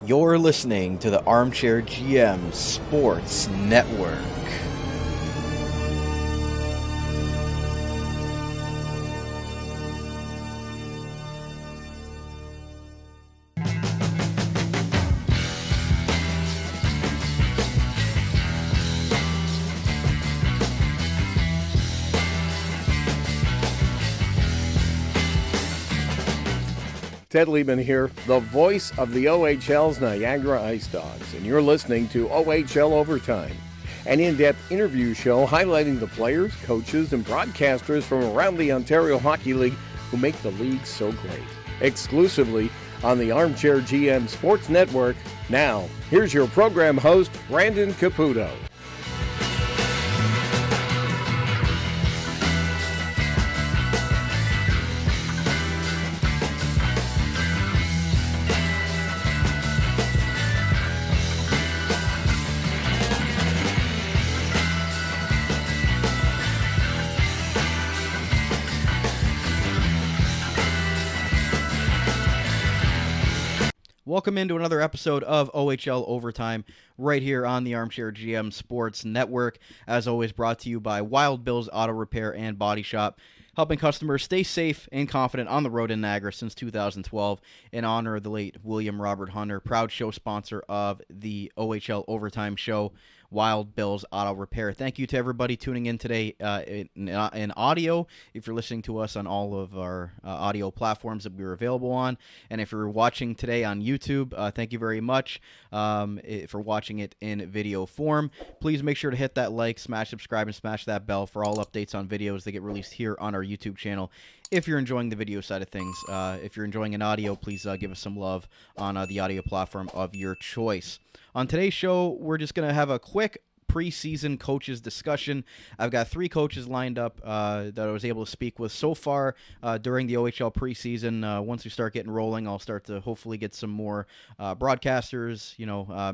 You're listening to the Armchair GM Sports Network. Ted Liebman here, the voice of the OHL's Niagara IceDogs, and you're listening to OHL Overtime, an in-depth interview show highlighting the players, coaches, and broadcasters from around the Ontario Hockey League who make the league so great. Exclusively on the Armchair GM Sports Network. Now, here's your program host, Brandon Caputo. Welcome into another episode of OHL Overtime right here on the Armchair GM Sports Network. As always, brought to you by Wild Bill's Auto Repair and Body Shop, helping customers stay safe and confident on the road in Niagara since 2012 in honor of the late William Robert Hunter, proud show sponsor of the OHL Overtime show, Wild Bill's Auto Repair. Thank you to everybody tuning in today in audio. If you're listening to us on all of our audio platforms that we're available on, and if you're watching today on YouTube, thank you very much for watching it in video form. Please make sure to hit that like, smash subscribe, and smash that bell for all updates on videos that get released here on our YouTube channel. If you're enjoying the video side of things, if you're enjoying an audio, please give us some love on the audio platform of your choice. On today's show, we're just going to have a quick preseason coaches discussion. I've got three coaches lined up that I was able to speak with so far during the OHL preseason. Once we start getting rolling, I'll start to hopefully get some more broadcasters,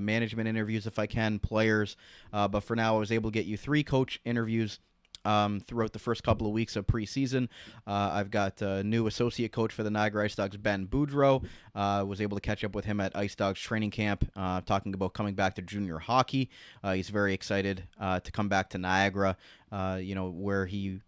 management interviews if I can, players. But for now, I was able to get you three coach interviews throughout the first couple of weeks of preseason. I've got a new associate coach for the Niagara IceDogs, Ben Boudreau. Was able to catch up with him at IceDogs training camp, talking about coming back to junior hockey. He's very excited to come back to Niagara, where he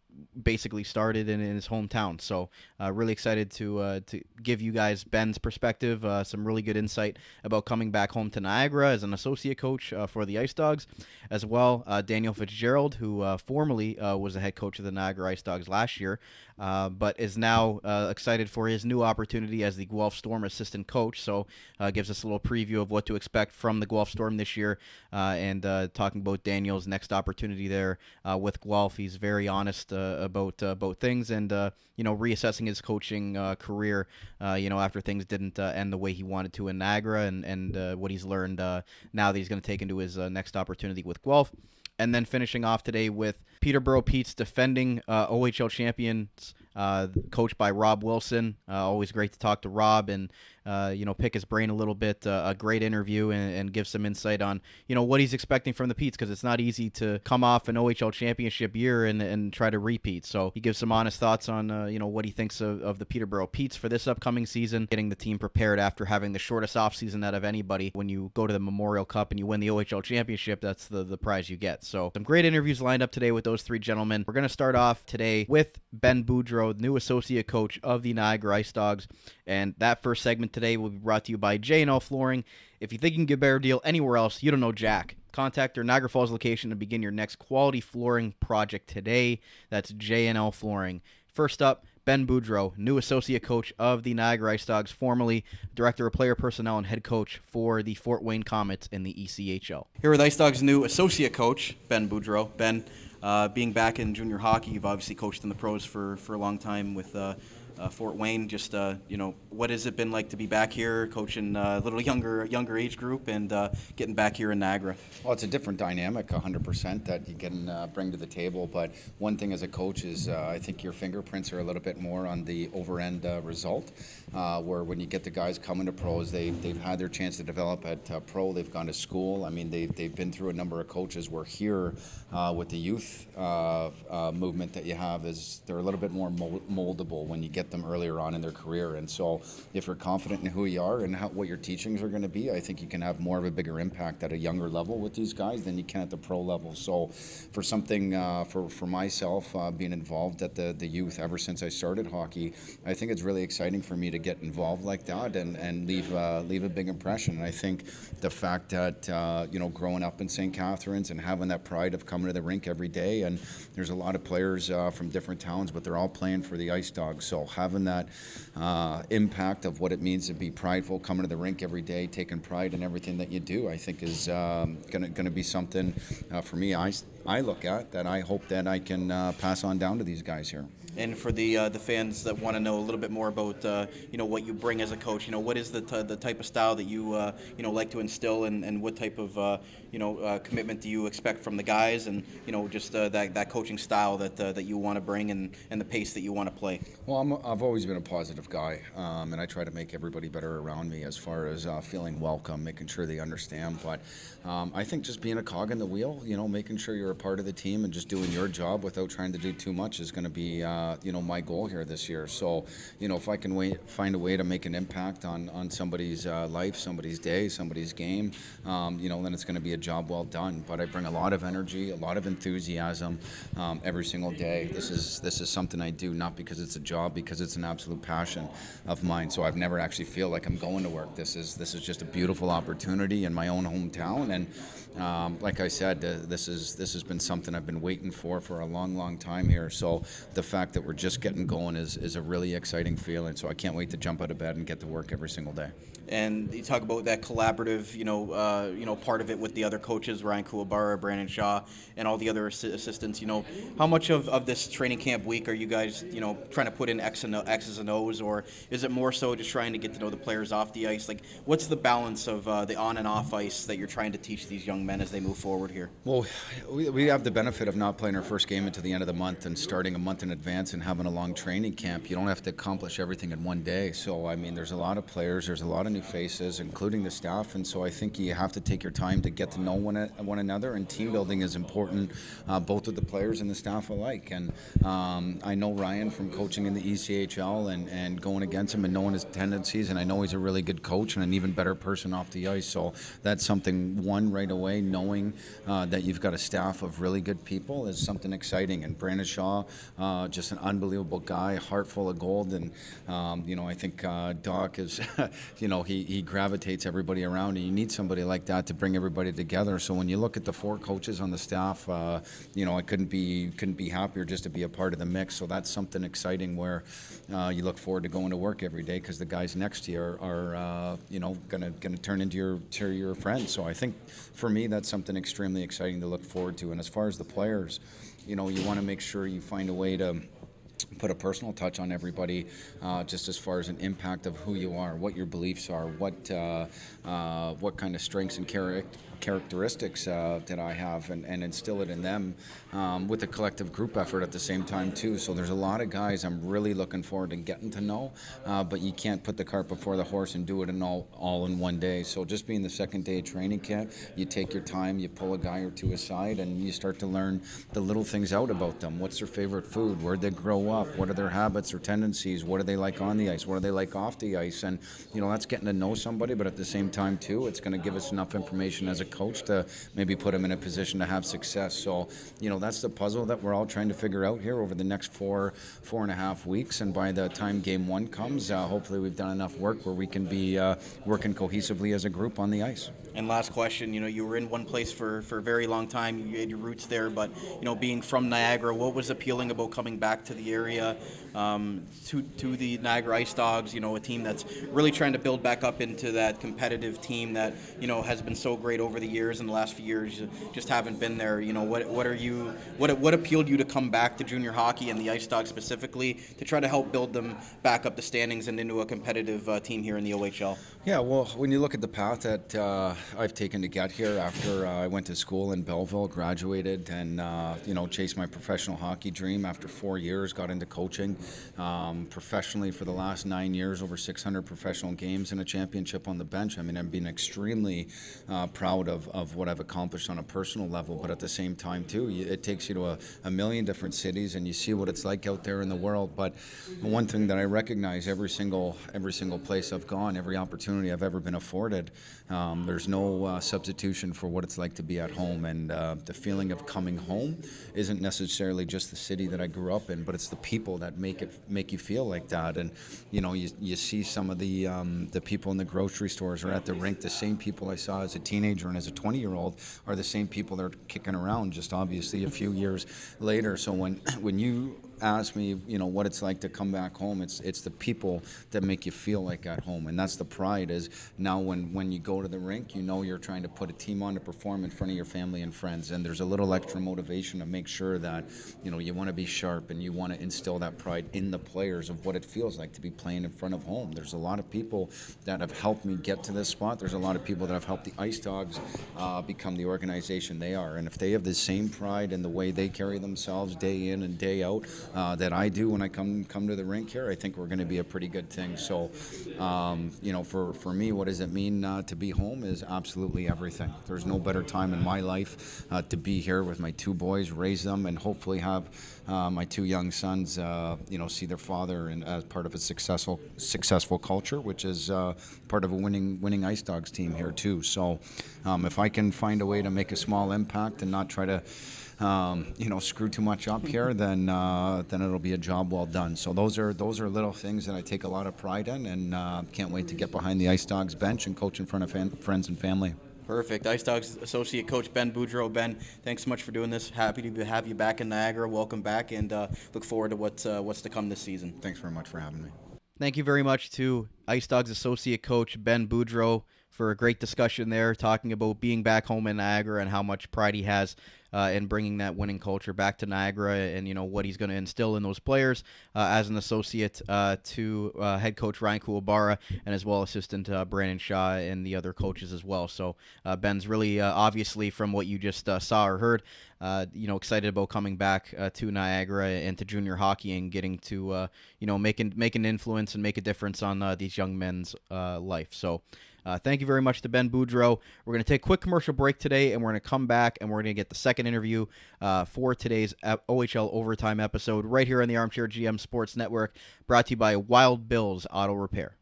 basically started in his hometown. So really excited to give you guys Ben's perspective, some really good insight about coming back home to Niagara as an associate coach for the IceDogs, as well Daniel Fitzgerald, who formerly was the head coach of the Niagara IceDogs last year, but is now excited for his new opportunity as the Guelph Storm assistant coach. So gives us a little preview of what to expect from the Guelph Storm this year, and talking about Daniel's next opportunity there with Guelph. He's very honest about things, and reassessing his coaching career after things didn't end the way he wanted to in Niagara, and what he's learned now that he's going to take into his next opportunity with Guelph. And then finishing off today with Peterborough Pete's defending OHL champions, coached by Rob Wilson. Always great to talk to Rob and pick his brain a little bit. A great interview and give some insight on what he's expecting from the Petes, because it's not easy to come off an OHL championship year and try to repeat. So he gives some honest thoughts on what he thinks of the Peterborough Petes for this upcoming season, getting the team prepared after having the shortest offseason out of anybody. When you go to the Memorial Cup and you win the OHL championship, that's the prize you get. So some great interviews lined up today with those three gentlemen. We're going to start off today with Ben Boudreau, new associate coach of the Niagara IceDogs, and that first segment today will be brought to you by J&L Flooring. If you think you can get a better deal anywhere else, you don't know Jack. Contact their Niagara Falls location to begin your next quality flooring project today. That's J&L Flooring. First up, Ben Boudreau, new associate coach of the Niagara IceDogs, formerly director of player personnel and head coach for the Fort Wayne Comets in the ECHL. Here with IceDogs' new associate coach, Ben Boudreau. Ben, being back in junior hockey, you've obviously coached in the pros for a long time with Fort Wayne. Just what has it been like to be back here, coaching a little younger age group, and getting back here in Niagara? Well, it's a different dynamic, 100%, that you can bring to the table. But one thing as a coach is I think your fingerprints are a little bit more on the over-end result, where when you get the guys coming to pros, they've had their chance to develop at pro. They've gone to school. I mean, they've been through a number of coaches. We're here with the youth movement that you have, is they're a little bit more moldable when you get get them earlier on in their career. And so if you're confident in who you are and what your teachings are going to be, I think you can have more of a bigger impact at a younger level with these guys than you can at the pro level. So for something, for myself, being involved at the youth ever since I started hockey, I think it's really exciting for me to get involved like that and leave a big impression. And I think the fact that, growing up in St. Catharines and having that pride of coming to the rink every day, and there's a lot of players from different towns, but they're all playing for the IceDogs. So having that impact of what it means to be prideful, coming to the rink every day, taking pride in everything that you do, I think is going to be something for me I look at that I hope that I can pass on down to these guys here. And for the fans that want to know a little bit more about what you bring as a coach, what is the type of style that you like to instill, and what type of commitment do you expect from the guys, and just that coaching style that you want to bring, and the pace that you want to play. Well, I've always been a positive guy, and I try to make everybody better around me as far as feeling welcome, making sure they understand. But I think just being a cog in the wheel, making sure you're a part of the team and just doing your job without trying to do too much is going to be my goal here this year. So, if I can find a way to make an impact on somebody's life, somebody's day, somebody's game, then it's going to be a job well done. But I bring a lot of energy, a lot of enthusiasm every single day. This is something I do not because it's a job, because it's an absolute passion of mine. So I've never actually feel like I'm going to work. This is just a beautiful opportunity in my own hometown, and like I said, this has been something I've been waiting for a long time here. So the fact that we're just getting going is a really exciting feeling. So I can't wait to jump out of bed and get to work every single day. And you talk about that collaborative, part of it with the other coaches, Ryan Kouabara, Brandon Shaw, and all the other assistants. How much of this training camp week are you guys, trying to put in X's and O's, or is it more so just trying to get to know the players off the ice? Like, what's the balance of the on and off ice that you're trying to teach these young men as they move forward here? Well, we have the benefit of not playing our first game until the end of the month and starting a month in advance and having a long training camp. You don't have to accomplish everything in one day. So, there's a lot of players, there's a lot of new faces, including the staff, and so I think you have to take your time to get to know one another, and team building is important, both with the players and the staff alike. And I know Ryan from coaching in the ECHL and going against him and knowing his tendencies, and I know he's a really good coach and an even better person off the ice. So that's something, right away, knowing that you've got a staff of really good people is something exciting. And Brandon Shaw, just an unbelievable guy, heart full of gold, and I think Doc is, he gravitates everybody around, and you need somebody like that to bring everybody together. So when you look at the 4 coaches on the staff, I couldn't be happier just to be a part of the mix. So that's something exciting where you look forward to going to work every day, because the guys next to you are going to turn into your friends. So I think for me that's something extremely exciting to look forward to. And as far as the players, you want to make sure you find a way to put a personal touch on everybody, just as far as an impact of who you are, what your beliefs are, what kind of strengths and characteristics that I have, and instill it in them with a collective group effort at the same time too. So there's a lot of guys I'm really looking forward to getting to know, but you can't put the cart before the horse and do it all in one day. So just being the second day of training camp, you take your time, you pull a guy or two aside, and you start to learn the little things out about them. What's their favorite food? Where'd they grow up? What are their habits or tendencies? What are they like on the ice? What are they like off the ice? And that's getting to know somebody, but at the same time too, it's going to give us enough information as a coach to maybe put them in a position to have success. So that's the puzzle that we're all trying to figure out here over the next 4.5 weeks, and by the time game 1 comes, hopefully we've done enough work where we can be working cohesively as a group on the ice. And last question, you were in one place for a very long time, you had your roots there, but being from Niagara, what was appealing about coming back to the area, to the Niagara IceDogs, a team that's really trying to build back up into that competitive team that has been so great over the years, and the last few years just haven't been there. What appealed you to come back to junior hockey and the IceDogs specifically to try to help build them back up the standings and into a competitive team here in the OHL? Yeah, well, when you look at the path that I've taken to get here after I went to school in Belleville, graduated, and chased my professional hockey dream after 4 years, got into coaching. professionally for the last 9 years, over 600 professional games and a championship on the bench. I mean, I've been extremely proud of what I've accomplished on a personal level, but at the same time too, it takes you to a million different cities and you see what it's like out there in the world. But one thing that I recognize every single place I've gone, every opportunity I've ever been afforded, there's no substitution for what it's like to be at home. And the feeling of coming home isn't necessarily just the city that I grew up in, but it's the people that make you feel like that. And you see some of the people in the grocery stores or at the rink, the same people I saw as a teenager and as a 20-year-old are the same people that are kicking around just obviously a few years later. So when you ask me, what it's like to come back home, it's the people that make you feel like at home, and that's the pride. Is now when you go to the rink, you're trying to put a team on to perform in front of your family and friends, and there's a little extra motivation to make sure that you want to be sharp and you want to instill that pride in the players of what it feels like to be playing in front of home. There's a lot of people that have helped me get to this spot. There's a lot of people that have helped the IceDogs become the organization they are, and if they have the same pride in the way they carry themselves day in and day out that I do when I come to the rink here, I think we're going to be a pretty good thing. So, for me, what does it mean to be home is absolutely everything. There's no better time in my life to be here with my two boys, raise them, and hopefully have my two young sons, see their father as part of a successful culture, which is part of a winning IceDogs team here too. So, if I can find a way to make a small impact and not try to screw too much up here, then it'll be a job well done. So those are little things that I take a lot of pride in, and can't wait to get behind the IceDogs bench and coach in front of friends and family. Perfect. IceDogs Associate Coach Ben Boudreau. Ben, thanks so much for doing this. Happy to have you back in Niagara. Welcome back, and look forward to what's to come this season. Thanks very much for having me. Thank you very much to IceDogs Associate Coach Ben Boudreau for a great discussion there, talking about being back home in Niagara and how much pride he has in bringing that winning culture back to Niagara, and what he's going to instill in those players as an associate to head coach Ryan Kouabara, and as well assistant Brandon Shaw and the other coaches as well. So Ben's really obviously, from what you just saw or heard, excited about coming back to Niagara and to junior hockey and getting to make an influence and make a difference on these young men's life. So thank you very much to Ben Boudreau. We're going to take a quick commercial break today, and we're going to come back and we're going to get the second interview for today's OHL Overtime episode right here on the Armchair GM Sports Network, brought to you by Wild Bill's Auto Repair.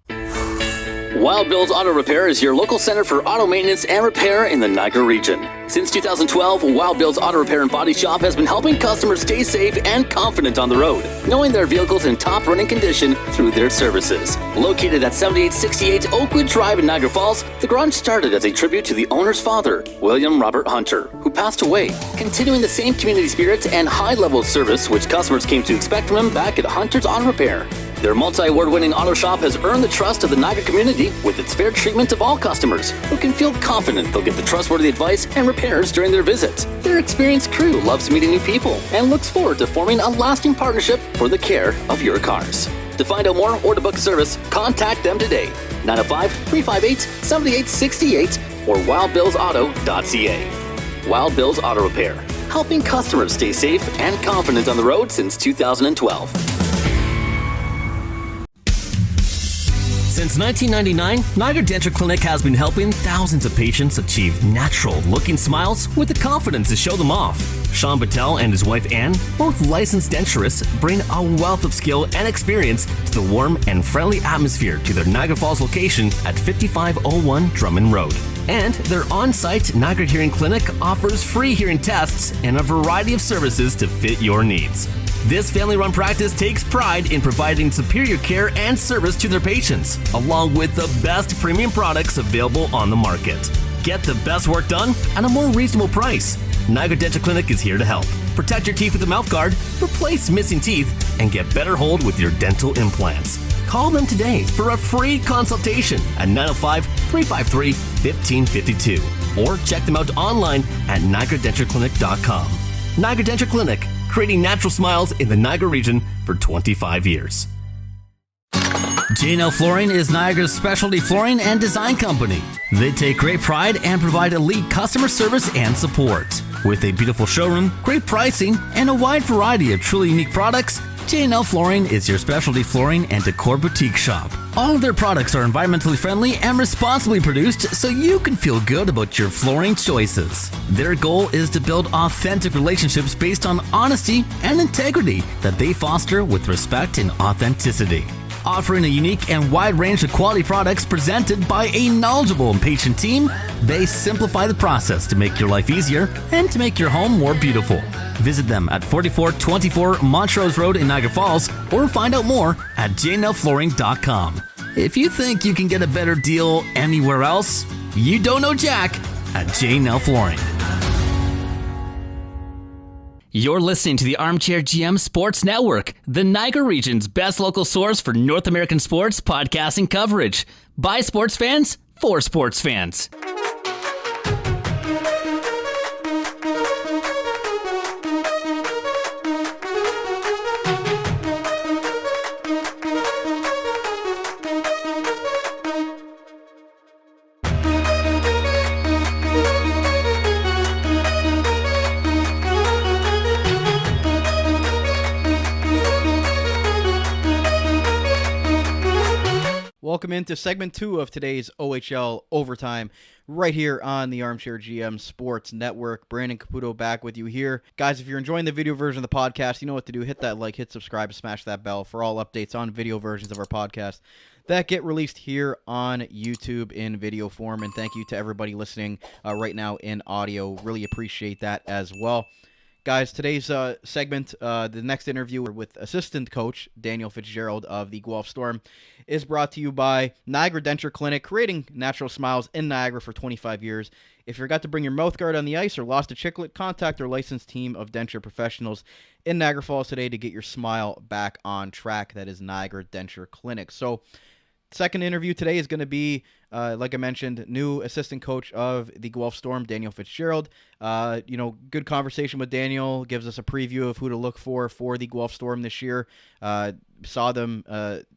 Wild Bill's Auto Repair is your local center for auto maintenance and repair in the Niagara region. Since 2012, Wild Bill's Auto Repair and Body Shop has been helping customers stay safe and confident on the road, knowing their vehicles in top running condition through their services. Located at 7868 Oakwood Drive in Niagara Falls, the garage started as a tribute to the owner's father, William Robert Hunter, who passed away, continuing the same community spirit and high level of service which customers came to expect from him back at Hunter's Auto Repair. Their multi-award-winning auto shop has earned the trust of the Niagara community with its fair treatment of all customers, who can feel confident they'll get the trustworthy advice and repairs during their visits. Their experienced crew loves meeting new people and looks forward to forming a lasting partnership for the care of your cars. To find out more or to book service, contact them today. 905-358-7868 or wildbillsauto.ca. Wild Bill's Auto Repair, helping customers stay safe and confident on the road since 2012. Since 1999, Niagara Dental Clinic has been helping thousands of patients achieve natural-looking smiles with the confidence to show them off. Sean Patel and his wife Anne, both licensed denturists, bring a wealth of skill and experience to the warm and friendly atmosphere to their Niagara Falls location at 5501 Drummond Road. And their on-site Niagara Hearing Clinic offers free hearing tests and a variety of services to fit your needs. This family-run practice takes pride in providing superior care and service to their patients, along with the best premium products available on the market. Get the best work done at a more reasonable price. Niagara Dental Clinic is here to help. Protect your teeth with a mouth guard, replace missing teeth, and get better hold with your dental implants. Call them today for a free consultation at 905-353-1552 or check them out online at niagaradentalclinic.com. Niagara Dental Clinic, creating natural smiles in the Niagara region for 25 years. J&L Flooring is Niagara's specialty flooring and design company. They take great pride and provide elite customer service and support. With a beautiful showroom, great pricing, and a wide variety of truly unique products, J&L Flooring is your specialty flooring and decor boutique shop. All of their products are environmentally friendly and responsibly produced so you can feel good about your flooring choices. Their goal is to build authentic relationships based on honesty and integrity that they foster with respect and authenticity. Offering a unique and wide range of quality products presented by a knowledgeable and patient team, they simplify the process to make your life easier and to make your home more beautiful. Visit them at 4424 Montrose Road in Niagara Falls or find out more at jnlflooring.com. If you think you can get a better deal anywhere else, you don't know Jack at J&L Flooring. You're listening to the Armchair GM Sports Network, the Niagara region's best local source for North American sports podcasting coverage. By sports fans, for sports fans. Welcome into segment 2 of today's OHL Overtime right here on the Armchair GM Sports Network. Brandon Caputo back with you here. Guys, if you're enjoying the video version of the podcast, you know what to do. Hit that like, hit subscribe, smash that bell for all updates on video versions of our podcast that get released here on YouTube in video form. And thank you to everybody listening right now in audio. Really appreciate that as well. Guys, today's segment, the next interview with assistant coach Daniel Fitzgerald of the Guelph Storm is brought to you by Niagara Denture Clinic, creating natural smiles in Niagara for 25 years. If you forgot to bring your mouth guard on the ice or lost a chiclet, contact our licensed team of denture professionals in Niagara Falls today to get your smile back on track. That is Niagara Denture Clinic. So, second interview today is going to be, like I mentioned, new assistant coach of the Guelph Storm, Daniel Fitzgerald. Good conversation with Daniel, gives us a preview of who to look for the Guelph Storm this year. Saw them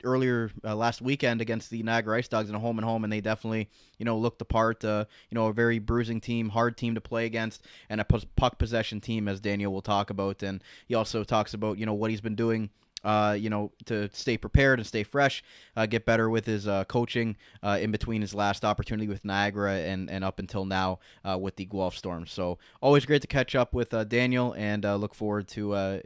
earlier last weekend against the Niagara IceDogs in a home-and-home, and they definitely, looked the part. A very bruising team, hard team to play against, and a puck possession team, as Daniel will talk about. And he also talks about, what he's been doing to stay prepared and stay fresh, get better with his coaching in between his last opportunity with Niagara and up until now with the Guelph Storm. So always great to catch up with Daniel, and look forward to,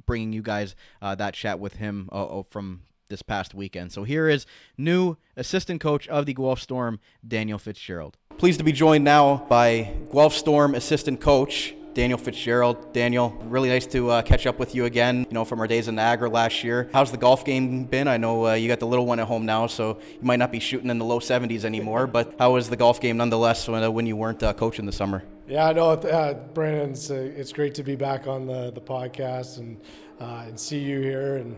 bringing you guys that chat with him from this past weekend. So here is new assistant coach of the Guelph Storm, Daniel Fitzgerald. Pleased to be joined now by Guelph Storm assistant coach Daniel Fitzgerald. Daniel, really nice to catch up with you again, from our days in Niagara last year. How's the golf game been? I know you got the little one at home now, so you might not be shooting in the low 70s anymore, but how was the golf game nonetheless when you weren't coaching this summer? Yeah, I know, Brandon, it's great to be back on the podcast and see you here, and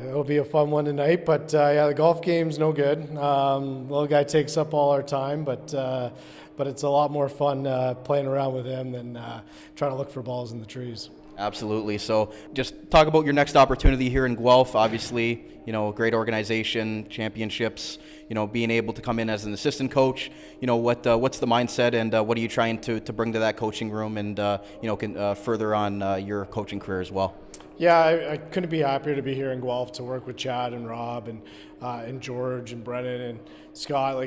it'll be a fun one tonight. But the golf game's no good. Little guy takes up all our time, but it's a lot more fun playing around with him than trying to look for balls in the trees. Absolutely. So just talk about your next opportunity here in Guelph. Obviously, a great organization, championships, being able to come in as an assistant coach. What's the mindset, and what are you trying to bring to that coaching room, and can further on your coaching career as well? Yeah, I couldn't be happier to be here in Guelph to work with Chad and Rob and George and Brennan and Scott.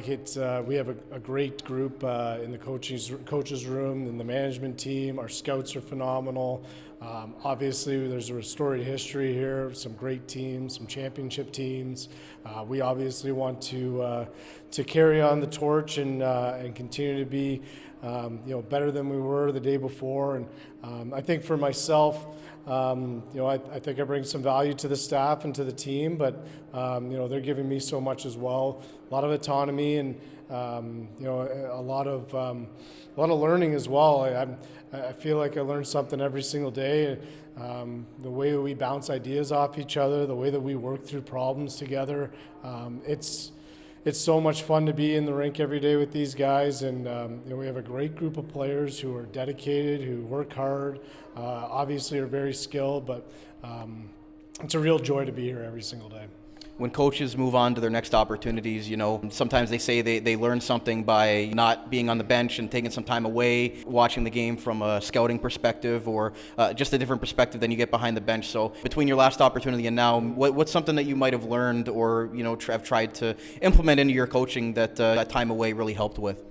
We have a great group in the coaches room and the management team. Our scouts are phenomenal. Obviously, there's a storied history here. Some great teams, some championship teams. We obviously want to carry on the torch and continue to be better than we were the day before. And I think for myself, I think I bring some value to the staff and to the team, but they're giving me so much as well. A lot of autonomy and a lot of learning as well. I feel like I learn something every single day. The way that we bounce ideas off each other, the way that we work through problems together, it's so much fun to be in the rink every day with these guys, and we have a great group of players who are dedicated, who work hard, obviously are very skilled, but it's a real joy to be here every single day. when coaches move on to their next opportunities, sometimes they say they learn something by not being on the bench and taking some time away, watching the game from a scouting perspective or just a different perspective than you get behind the bench. So between your last opportunity and now, what's something that you might have learned or, have tried to implement into your coaching that that time away really helped with?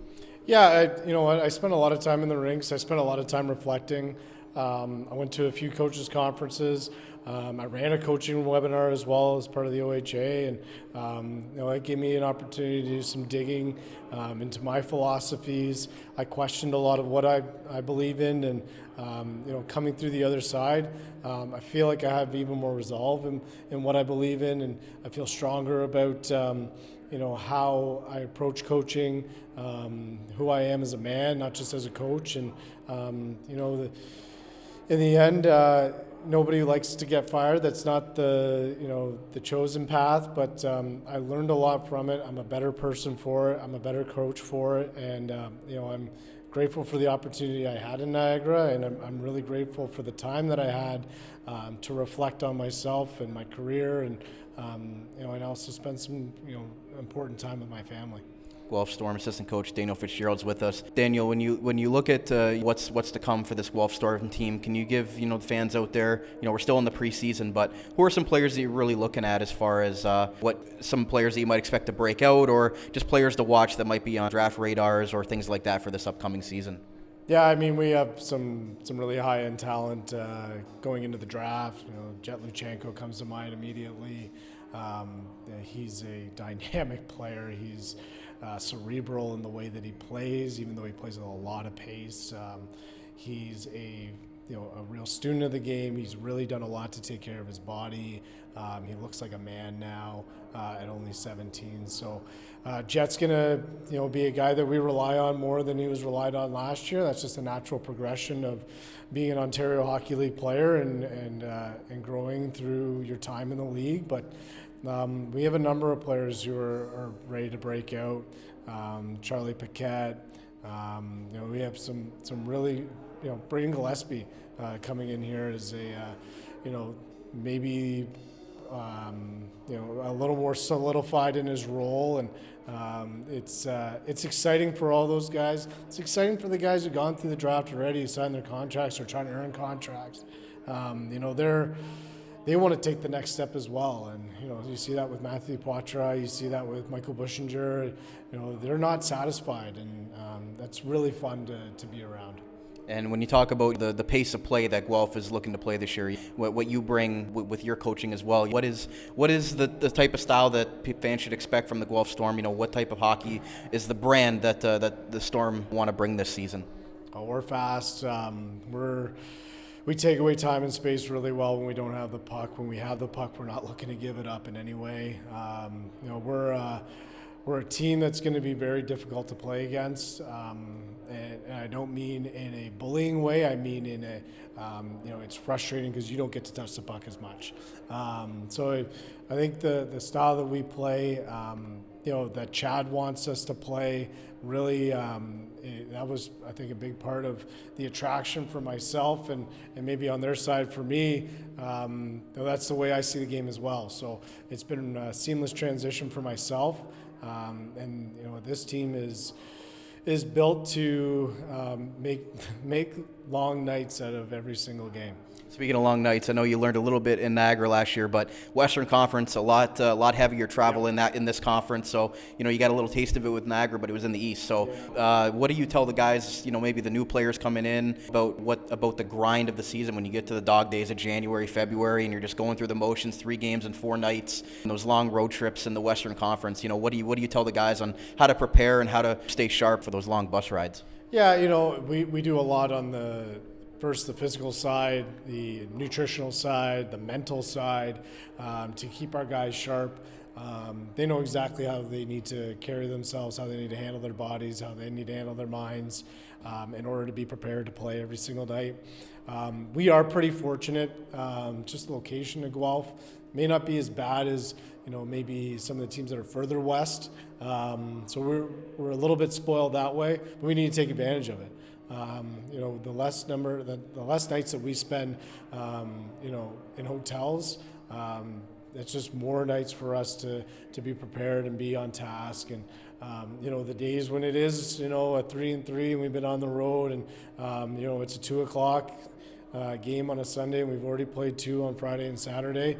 Yeah, I spent a lot of time in the rinks. I spent a lot of time reflecting. I went to a few coaches' conferences. I ran a coaching webinar as well as part of the OHA, and it gave me an opportunity to do some digging into my philosophies. I questioned a lot of what I believe in, and coming through the other side, I feel like I have even more resolve in what I believe in, and I feel stronger about how I approach coaching, who I am as a man, not just as a coach, and in the end, nobody likes to get fired. That's not the chosen path, but I learned a lot from it. I'm a better person for it. I'm a better coach for it, and I'm grateful for the opportunity I had in Niagara, and I'm really grateful for the time that I had to reflect on myself and my career, and also spend some important time with my family. Guelph Storm assistant coach Daniel Fitzgerald's with us. Daniel, when you look at what's to come for this Guelph Storm team, can you give the fans out there, we're still in the preseason, but who are some players that you're really looking at as far as what some players that you might expect to break out, or just players to watch that might be on draft radars or things like that for this upcoming season? Yeah, I mean, we have some really high-end talent going into the draft. Jet Luchenko comes to mind immediately. He's a dynamic player. He's cerebral in the way that he plays, even though he plays with a lot of pace. He's a real student of the game. He's really done a lot to take care of his body. He looks like a man now at only 17. So Jet's gonna be a guy that we rely on more than he was relied on last year. That's just a natural progression of being an Ontario Hockey League player and growing through your time in the league. But we have a number of players who are ready to break out. Charlie Paquette. We have some really, Braden Gillespie coming in here as a, maybe a little more solidified in his role, and it's exciting for all those guys. It's exciting for the guys who've gone through the draft already, signed their contracts, or trying to earn contracts. They want to take the next step as well, and you see that with Matthew Poitras, you see that with Michael Bushinger. They're not satisfied, and that's really fun to be around. And when you talk about the pace of play that Guelph is looking to play this year, what you bring with your coaching as well, what is the type of style that fans should expect from the Guelph Storm? What type of hockey is the brand that the Storm want to bring this season? Oh, we're fast. We take away time and space really well when we don't have the puck. When we have the puck, we're not looking to give it up in any way. We're a team that's going to be very difficult to play against, and I don't mean in a bullying way. I mean in a, it's frustrating because you don't get to touch the puck as much. So I think the style that we play, that Chad wants us to play, really, that was, I think, a big part of the attraction for myself and maybe on their side for me. That's the way I see the game as well. So it's been a seamless transition for myself. And this team is built to make long nights out of every single game. Speaking of long nights, I know you learned a little bit in Niagara last year, but Western Conference, a lot heavier travel in this conference. So you got a little taste of it with Niagara, but it was in the East. So what do you tell the guys? Maybe the new players coming in about the grind of the season when you get to the dog days of January, February, and you're just going through the motions, 3 games and 4 nights, and those long road trips in the Western Conference. What do you tell the guys on how to prepare and how to stay sharp for those long bus rides? Yeah, we do a lot on the physical side, the nutritional side, the mental side, to keep our guys sharp. They know exactly how they need to carry themselves, how they need to handle their bodies, how they need to handle their minds in order to be prepared to play every single night. We are pretty fortunate. Just the location of Guelph may not be as bad as maybe some of the teams that are further west. So we're a little bit spoiled that way, but we need to take advantage of it. The less nights that we spend, in hotels, it's just more nights for us to be prepared and be on task. And the days when it is a 3-3 and we've been on the road and it's a 2:00 game on a Sunday and we've already played 2 on Friday and Saturday.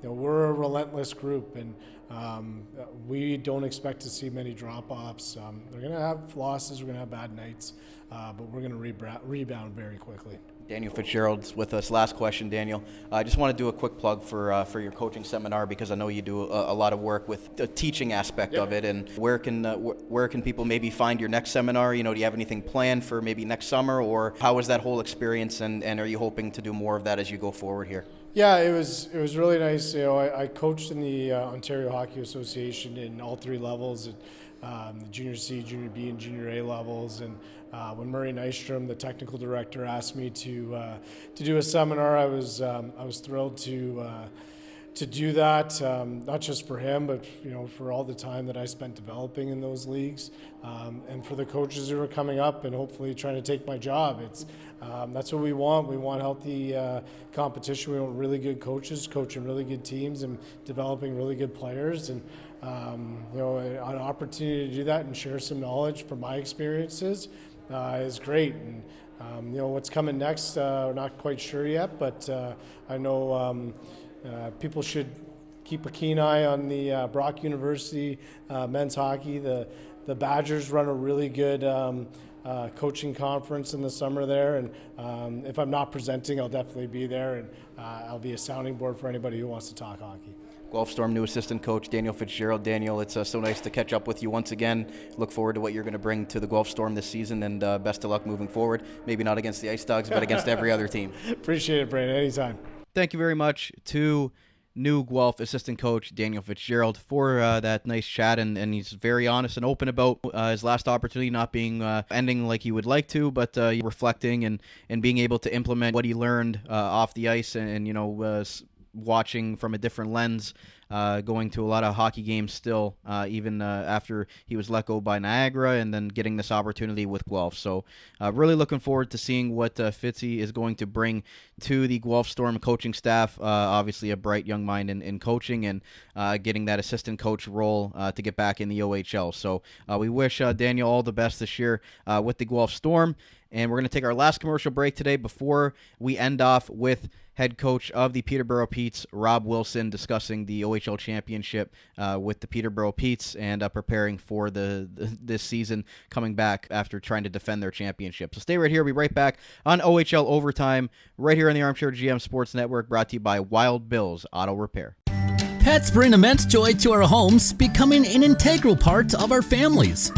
We're a relentless group, and we don't expect to see many drop-offs. We're going to have losses, we're going to have bad nights, but we're going to rebound very quickly. Daniel Fitzgerald's with us. Last question, Daniel. I just want to do a quick plug for your coaching seminar, because I know you do a lot of work with the teaching aspect of it. And where can people maybe find your next seminar? Do you have anything planned for maybe next summer, or how was that whole experience? And are you hoping to do more of that as you go forward here? Yeah, it was really nice. I coached in the Ontario Hockey Association in all 3 levels, the Junior C, Junior B, and Junior A levels. And when Murray Nystrom, the technical director, asked me to do a seminar, I was thrilled to do that. Not just for him, but for all the time that I spent developing in those leagues, and for the coaches who are coming up and hopefully trying to take my job. That's what we want. We want healthy competition. We want really good coaches coaching really good teams and developing really good players. And an opportunity to do that and share some knowledge from my experiences is great. And what's coming next, we're not quite sure yet, but I know people should keep a keen eye on the Brock University men's hockey. The Badgers run a really good coaching conference in the summer there, and if I'm not presenting, I'll definitely be there, and I'll be a sounding board for anybody who wants to talk hockey. Guelph Storm new assistant coach Daniel Fitzgerald. Daniel, it's so nice to catch up with you once again. Look forward to what you're going to bring to the Guelph Storm this season, and best of luck moving forward. Maybe not against the IceDogs, but against every other team. Appreciate it, Brandon. Anytime. Thank you very much to new Guelph assistant coach Daniel Fitzgerald for that nice chat, and he's very honest and open about his last opportunity not being ending like he would like to, but reflecting and being able to implement what he learned off the ice, and watching from a different lens, going to a lot of hockey games still, even after he was let go by Niagara, and then getting this opportunity with Guelph. So really looking forward to seeing what Fitzy is going to bring to the Guelph Storm coaching staff. Obviously a bright young mind in coaching, and getting that assistant coach role to get back in the OHL. So we wish Daniel all the best this year with the Guelph Storm. And we're going to take our last commercial break today before we end off with head coach of the Peterborough Petes, Rob Wilson, discussing the OHL championship with the Peterborough Petes, and preparing for this season, coming back after trying to defend their championship. So stay right here. We'll be right back on OHL Overtime, right here on the Armchair GM Sports Network, brought to you by Wild Bill's Auto Repair. Pets bring immense joy to our homes, becoming an integral part of our families.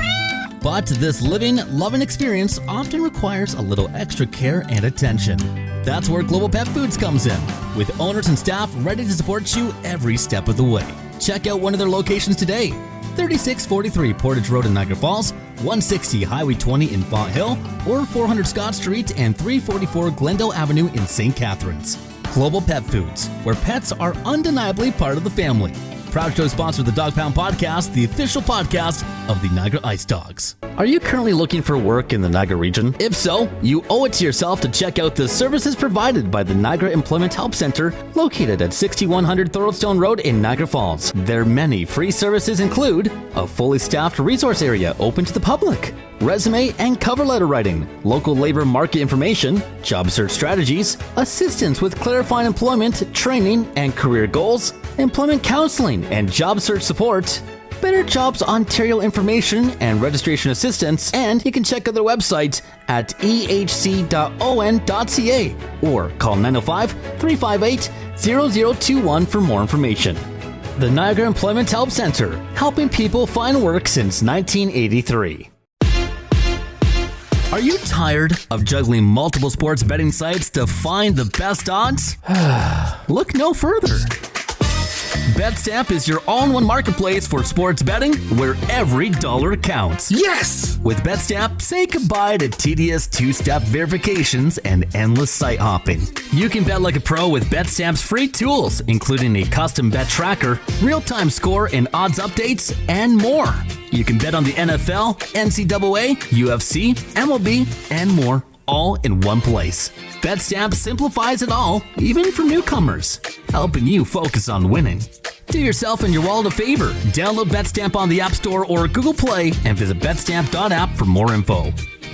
But this living, loving experience often requires a little extra care and attention. That's where Global Pet Foods comes in, with owners and staff ready to support you every step of the way. Check out one of their locations today: 3643 Portage Road in Niagara Falls, 160 Highway 20 in Font Hill, or 400 Scott Street and 344 Glendale Avenue in St. Catharines. Global Pet Foods, where pets are undeniably part of the family. Proud to sponsor the Dog Pound Podcast, the official podcast of the Niagara IceDogs. Are you currently looking for work in the Niagara region? If so, you owe it to yourself to check out the services provided by the Niagara Employment Help Center, located at 6100 Thoroldstone Road in Niagara Falls. Their many free services include a fully staffed resource area open to the public, resume and cover letter writing, local labor market information, job search strategies, assistance with clarifying employment, training and career goals, employment counseling and job search support, Better Jobs Ontario information and registration assistance, and you can check out their website at ehc.on.ca or call 905-358-0021 for more information. The Niagara Employment Help Center, helping people find work since 1983. Are you tired of juggling multiple sports betting sites to find the best odds? Look no further. BetStamp is your all-in-one marketplace for sports betting, where every dollar counts. Yes! With BetStamp, say goodbye to tedious two-step verifications and endless site hopping. You can bet like a pro with BetStamp's free tools, including a custom bet tracker, real-time score and odds updates, and more. You can bet on the NFL, NCAA, UFC, MLB, and more, all in one place. BetStamp simplifies it all, even for newcomers, helping you focus on winning. Do yourself and your wallet a favor. Download BetStamp on the App Store or Google Play and visit betstamp.app for more info.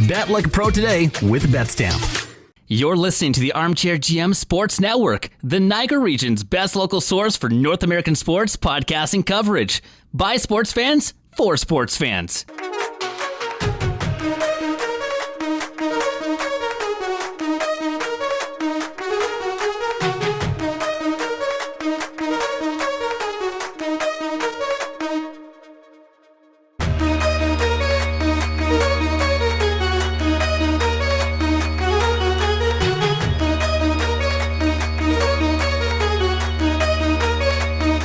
Bet like a pro today with BetStamp. You're listening to the Armchair GM Sports Network, the Niagara region's best local source for North American sports podcasting coverage. By sports fans, for sports fans.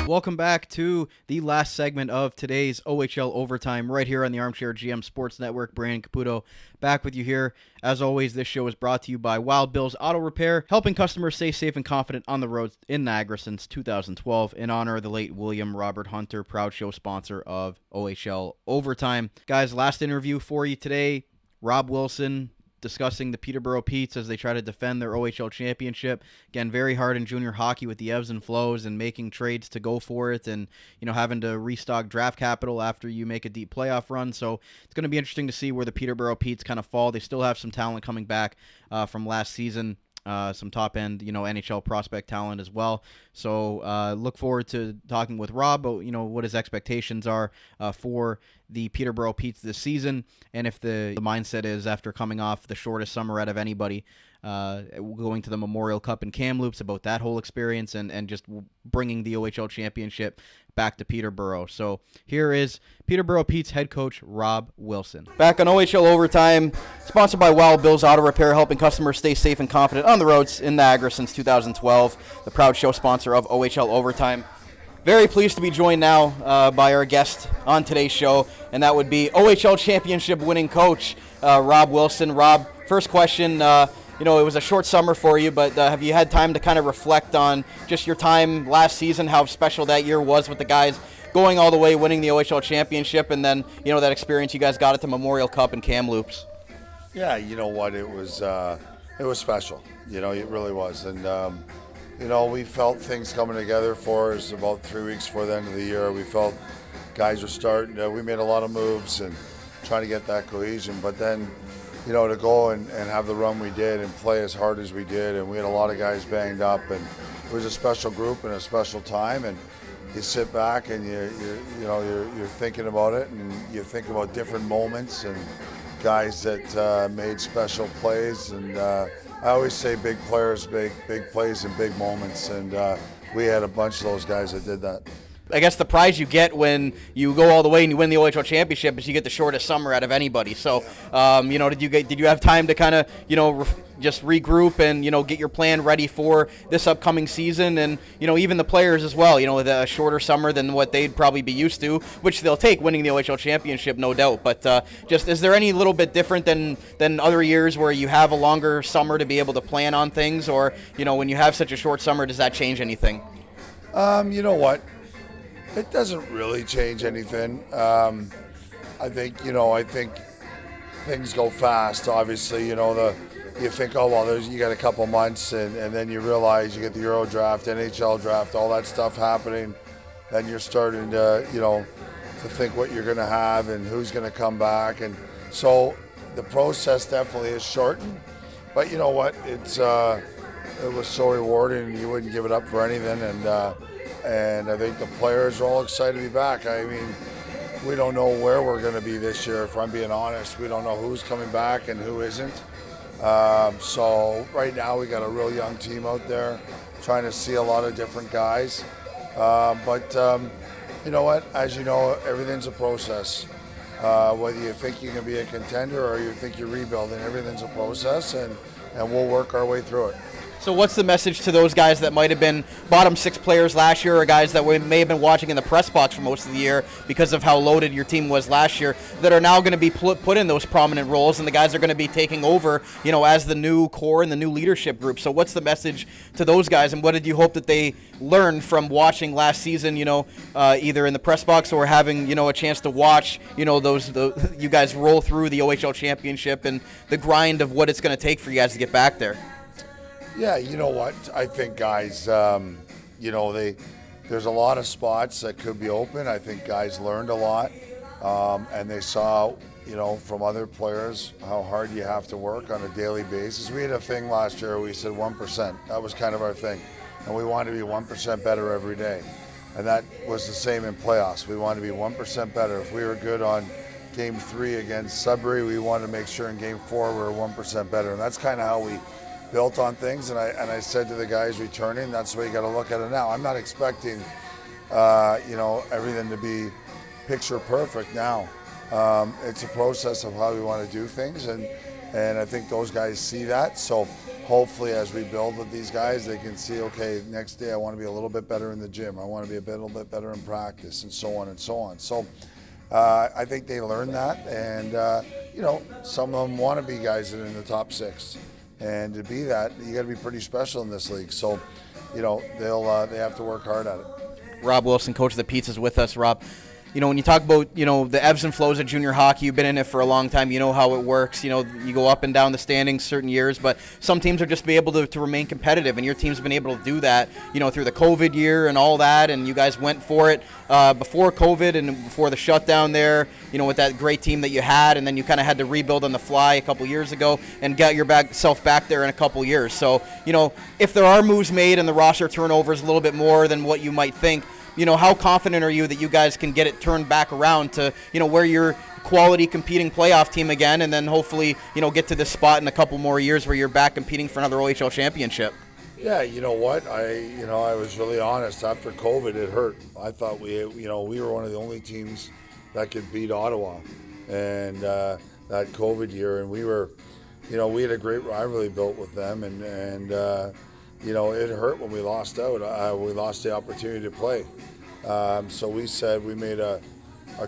Welcome back to the last segment of today's OHL Overtime right here on the Armchair GM Sports Network. Brandon Caputo back with you here. As always, this show is brought to you by Wild Bill's Auto Repair, helping customers stay safe and confident on the roads in Niagara since 2012 in honor of the late William Robert Hunter, proud show sponsor of OHL Overtime. Guys, last interview for you today, Rob Wilson discussing the Peterborough Petes as they try to defend their OHL championship. Again, very hard in junior hockey with the ebbs and flows and making trades to go for it and, having to restock draft capital after you make a deep playoff run. So it's going to be interesting to see where the Peterborough Petes kind of fall. They still have some talent coming back from last season. Some top-end, NHL prospect talent as well. So look forward to talking with Rob about, what his expectations are for the Peterborough Petes this season, and if the mindset is after coming off the shortest summer out of anybody, going to the Memorial Cup in Kamloops, about that whole experience and just bringing the OHL championship back to Peterborough. So here is Peterborough Petes head coach Rob Wilson. Back on OHL Overtime, sponsored by Wild Bill's Auto Repair, helping customers stay safe and confident on the roads in Niagara since 2012, the proud show sponsor of OHL Overtime. Very pleased to be joined now by our guest on today's show, and that would be OHL championship winning coach Rob Wilson. Rob, first question, it was a short summer for you, but have you had time to kind of reflect on just your time last season, how special that year was with the guys going all the way, winning the OHL championship, and then, that experience you guys got at the Memorial Cup in Kamloops? Yeah, you know what, it was special. It really was. And, we felt things coming together for us about 3 weeks before the end of the year. We felt guys were starting. We made a lot of moves and trying to get that cohesion. But then, to go and have the run we did and play as hard as we did, and we had a lot of guys banged up, and it was a special group and a special time. And you sit back and you're thinking about it, and you think about different moments and guys that made special plays. And I always say big players, big plays and big moments, and we had a bunch of those guys that did that. I guess the prize you get when you go all the way and you win the OHL championship is you get the shortest summer out of anybody. So, did you have time to kind of, just regroup and, get your plan ready for this upcoming season? And, even the players as well, with a shorter summer than what they'd probably be used to, which they'll take winning the OHL championship, no doubt. But just, is there any little bit different than other years where you have a longer summer to be able to plan on things? Or, when you have such a short summer, does that change anything? You know what? It doesn't really change anything. I think things go fast. Obviously, you think, oh, well, you got a couple months, and then you realize you get the Euro draft, NHL draft, all that stuff happening. Then you're starting to, to think what you're going to have and who's going to come back. And so the process definitely is shortened. But you know what? It was so rewarding, you wouldn't give it up for anything. And I think the players are all excited to be back. I mean, we don't know where we're going to be this year, if I'm being honest. We don't know who's coming back and who isn't. So right now we got a real young team out there trying to see a lot of different guys. But you know what? As you know, everything's a process. Whether you think you can be a contender or you think you're rebuilding, everything's a process, and we'll work our way through it. So what's the message to those guys that might have been bottom 6 players last year, or guys that we may have been watching in the press box for most of the year because of how loaded your team was last year, that are now going to be put in those prominent roles, and the guys are going to be taking over, as the new core and the new leadership group? So what's the message to those guys, and what did you hope that they learned from watching last season, either in the press box or having, a chance to watch, you guys roll through the OHL championship and the grind of what it's going to take for you guys to get back there? Yeah, you know what? I think guys, there's a lot of spots that could be open. I think guys learned a lot, and they saw, from other players how hard you have to work on a daily basis. We had a thing last year, we said 1%. That was kind of our thing, and we wanted to be 1% better every day. And that was the same in playoffs. We wanted to be 1% better. If we were good on Game 3 against Sudbury, we wanted to make sure in Game 4 we were 1% better. And that's kind of how we built on things, and I said to the guys returning, that's the way you got to look at it now. I'm not expecting, everything to be picture perfect now. It's a process of how we want to do things, and I think those guys see that. So hopefully, as we build with these guys, they can see, okay, next day I want to be a little bit better in the gym. I want to be a little bit better in practice, and so on and so on. So I think they learn that, and some of them want to be guys that are in the top 6. And to be that, you got to be pretty special in this league. So, they have to work hard at it. Rob Wilson, coach of the Pete's, is with us. Rob, when you talk about, the ebbs and flows of junior hockey, you've been in it for a long time. You know how it works. You go up and down the standings certain years, but some teams are just be able to remain competitive, and your team's been able to do that, through the COVID year and all that, and you guys went for it before COVID and before the shutdown there, with that great team that you had, and then you kind of had to rebuild on the fly a couple years ago and get yourself back there in a couple years. So, if there are moves made and the roster turnover is a little bit more than what you might think, how confident are you that you guys can get it turned back around to, where you're quality competing playoff team again, and then hopefully, get to this spot in a couple more years where you're back competing for another OHL championship? Yeah, you know what? I was really honest. After COVID, it hurt. I thought we were one of the only teams that could beat Ottawa, and that COVID year, and we were, we had a great rivalry built with them, and it hurt when we lost out. We lost the opportunity to play. So we said we made a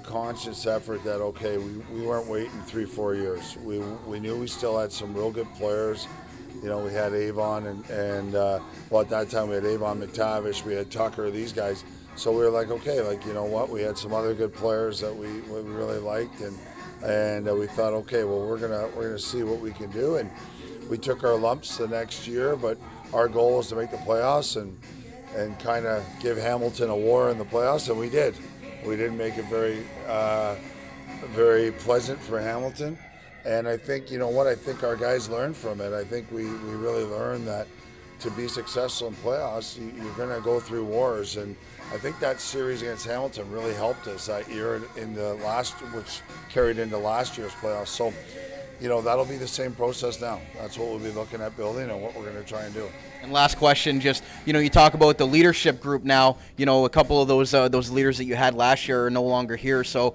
conscious effort that, okay, we weren't waiting 3-4 years. We knew we still had some real good players. We had Avon and at that time we had Avon McTavish, we had Tucker, these guys. So we were like, okay, we had some other good players that we really liked, and we thought, okay, well, we're gonna see what we can do. And we took our lumps the next year, but our goal was to make the playoffs and kind of give Hamilton a war in the playoffs, and we did. We didn't make it very pleasant for Hamilton. And I think, I think our guys learned from it. I think we really learned that to be successful in playoffs, you're going to go through wars. And I think that series against Hamilton really helped us that year which carried into last year's playoffs. So, that'll be the same process now. That's what we'll be looking at building and what we're going to try and do. And last question, just, you talk about the leadership group now, a couple of those leaders that you had last year are no longer here. So,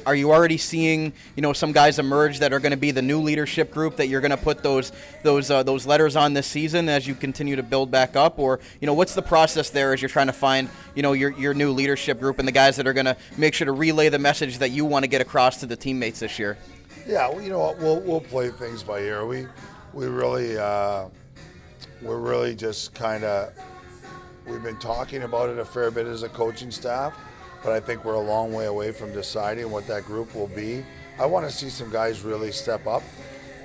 are you already seeing, some guys emerge that are going to be the new leadership group that you're going to put those letters on this season as you continue to build back up? Or, what's the process there as you're trying to find, your new leadership group and the guys that are going to make sure to relay the message that you want to get across to the teammates this year? Yeah, well, we'll play things by ear. We're really just we've been talking about it a fair bit as a coaching staff, but I think we're a long way away from deciding what that group will be. I want to see some guys really step up.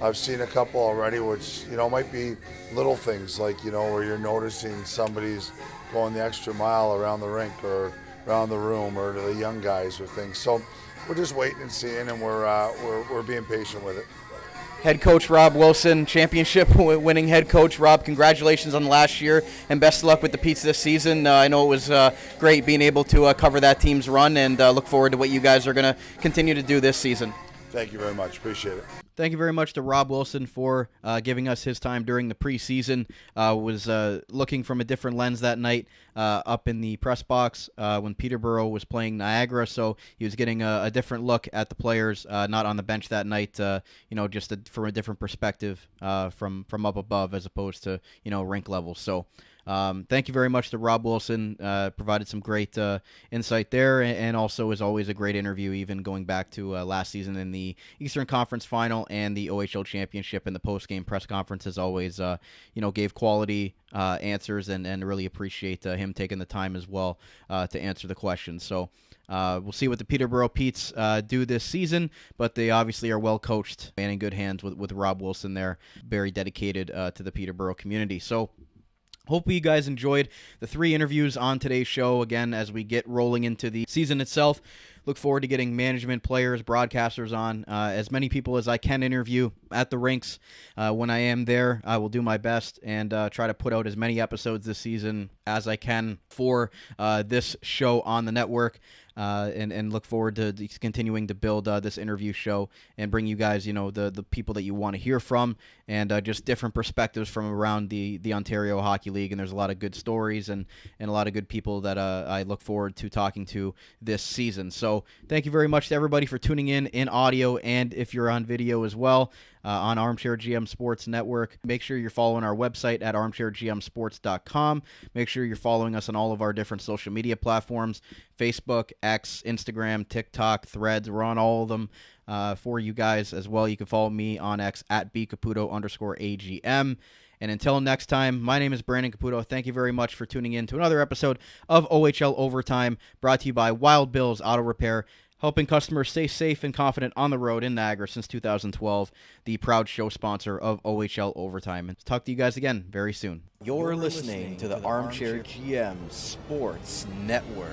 I've seen a couple already, which, might be little things like, where you're noticing somebody's going the extra mile around the rink or around the room, or to the young guys with things. So we're just waiting and seeing, and we're being patient with it. Head coach Rob Wilson, championship-winning head coach. Rob, congratulations on last year, and best of luck with the Pete's this season. I know it was great being able to cover that team's run, and look forward to what you guys are going to continue to do this season. Thank you very much. Appreciate it. Thank you very much to Rob Wilson for giving us his time during the preseason. Was looking from a different lens that night up in the press box when Peterborough was playing Niagara, so he was getting a different look at the players, not on the bench that night, just from a different perspective from up above as opposed to, rink level. So thank you very much to Rob Wilson. Provided some great insight there, and also is always a great interview, even going back to last season in the Eastern Conference Final and the OHL Championship, and the post-game press conference as always, gave quality answers, and really appreciate him taking the time as well to answer the questions. So we'll see what the Peterborough Petes do this season, but they obviously are well coached and in good hands with Rob Wilson there, very dedicated to the Peterborough community. So hopefully you guys enjoyed the 3 interviews on today's show. Again, as we get rolling into the season itself, look forward to getting management, players, broadcasters on, as many people as I can interview at the rinks. When I am there, I will do my best and try to put out as many episodes this season as I can for this show on the network. And look forward to continuing to build this interview show and bring you guys, the people that you want to hear from, and just different perspectives from around the Ontario Hockey League. And there's a lot of good stories and a lot of good people that I look forward to talking to this season. So thank you very much to everybody for tuning in audio, and if you're on video as well, on Armchair GM Sports Network. Make sure you're following our website at armchairgmsports.com. Make sure you're following us on all of our different social media platforms, Facebook, X, Instagram, TikTok, Threads. We're on all of them for you guys as well. You can follow me on X at bcaputo_AGM. And until next time, my name is Brandon Caputo. Thank you very much for tuning in to another episode of OHL Overtime, brought to you by Wild Bill's Auto Repair, helping customers stay safe and confident on the road in Niagara since 2012, the proud show sponsor of OHL Overtime. And talk to you guys again very soon. You're listening to the Armchair GM Sports Network.